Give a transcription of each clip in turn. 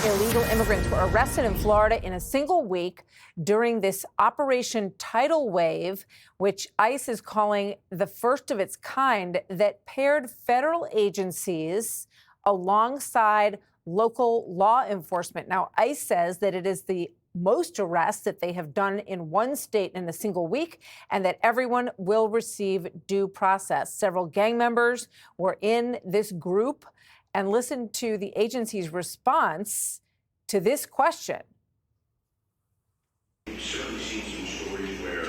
illegal immigrants were arrested in Florida in a single week during this Operation Tidal Wave, which ICE is calling the first of its kind, that paired federal agencies alongside local law enforcement. Now, ICE says that it is the most arrests that they have done in one state in a single week, and that everyone will receive due process. Several gang members were in this group. And listen to the agency's response to this question. We've certainly seen some stories where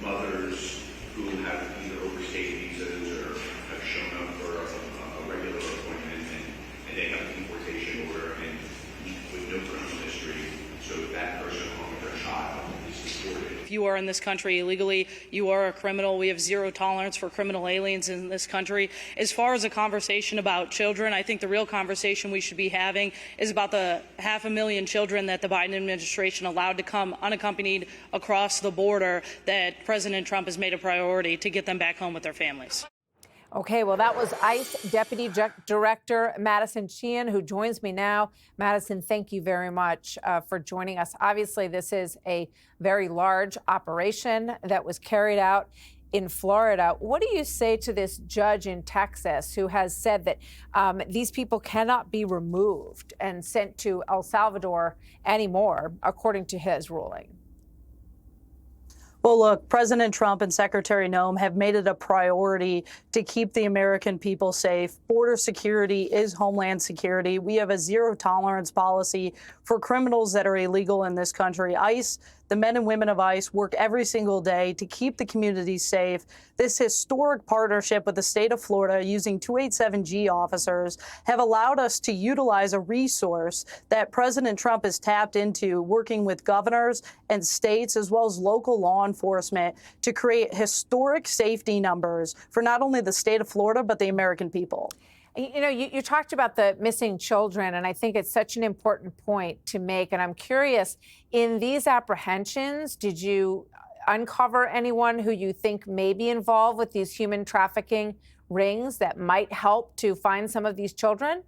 mothers who have either overstayed visas or have shown up for a regular appointment and they have a deportation order and with no criminal history, so that person along with their child is deported. If you are in this country illegally, you are a criminal. We have zero tolerance for criminal aliens in this country. As far as a conversation about children, I think the real conversation we should be having is about the 500,000 children that the Biden administration allowed to come unaccompanied across the border, that President Trump has made a priority to get them back home with their families. Okay, well, that was ICE Deputy Director Madison Sheahan, who joins me now. Madison, thank you very much for joining us. Obviously, this is a very large operation that was carried out in Florida. What do you say to this judge in Texas who has said that these people cannot be removed and sent to El Salvador anymore, according to his ruling? Well, look, President Trump and Secretary Noem have made it a priority to keep the American people safe. Border security is homeland security. We have a zero tolerance policy for criminals that are illegal in this country. ICE, the men and women of ICE, work every single day to keep the community safe. This historic partnership with the state of Florida using 287G officers have allowed us to utilize a resource that President Trump has tapped into, working with governors and states as well as local law enforcement to create historic safety numbers for not only the state of Florida, but the American people. You know, you talked about the missing children, and I think it's such an important point to make. And I'm curious, in these apprehensions, did you uncover anyone who you think may be involved with these human trafficking rings that might help to find some of these children?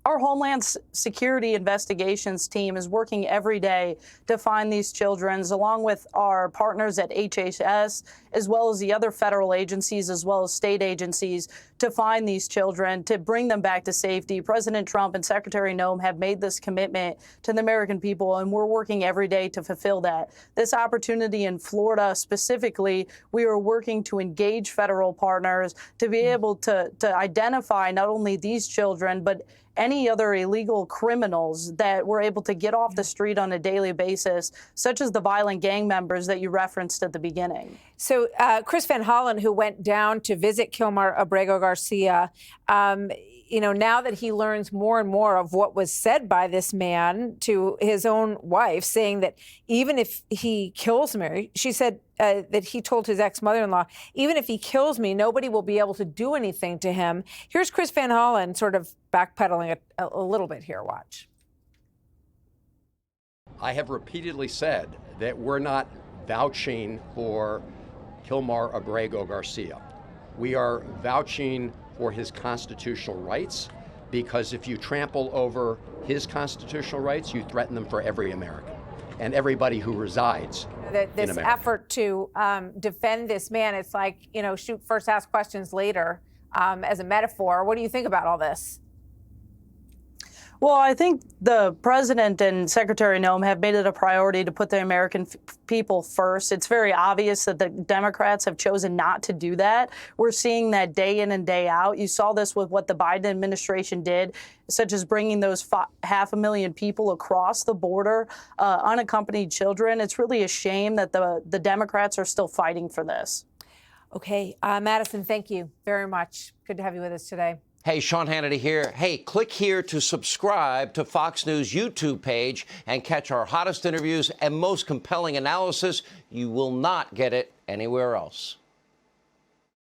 Our Homeland Security Investigations team is working every day to find these children, along with our partners at HHS, as well as the other federal agencies, as well as state agencies, to find these children, to bring them back to safety. President Trump and Secretary Noem have made this commitment to the American people, and we're working every day to fulfill that. This opportunity in Florida specifically, we are working to engage federal partners to be able to identify not only these children, but any other illegal criminals that we're able to get off the street on a daily basis, such as the violent gang members that you referenced at the beginning. So Chris Van Hollen, who went down to visit Kilmar Abrego Garcia, you know, now that he learns more and more of what was said by this man to his own wife, saying that even if he kills me, she said that he told his ex-mother-in-law, even if he kills me, nobody will be able to do anything to him. Here's Chris Van Hollen sort of backpedaling a little bit here. Watch. I have repeatedly said that we're not vouching for Kilmar Abrego Garcia. We are vouching for his constitutional rights, because if you trample over his constitutional rights, you threaten them for every American and everybody who resides this effort to defend this man, it's like, you know, shoot first, ask questions later, as a metaphor. What do you think about all this? Well, I think the president and Secretary Noem have made it a priority to put the American people first. It's very obvious that the Democrats have chosen not to do that. We're seeing that day in and day out. You saw this with what the Biden administration did, such as bringing those 500,000 people across the border, unaccompanied children. It's really a shame that the Democrats are still fighting for this. Okay, Madison, thank you very much. Good to have you with us today. Hey, Sean Hannity here. Hey, click here to subscribe to Fox News YouTube page and catch our hottest interviews and most compelling analysis. You will not get it anywhere else.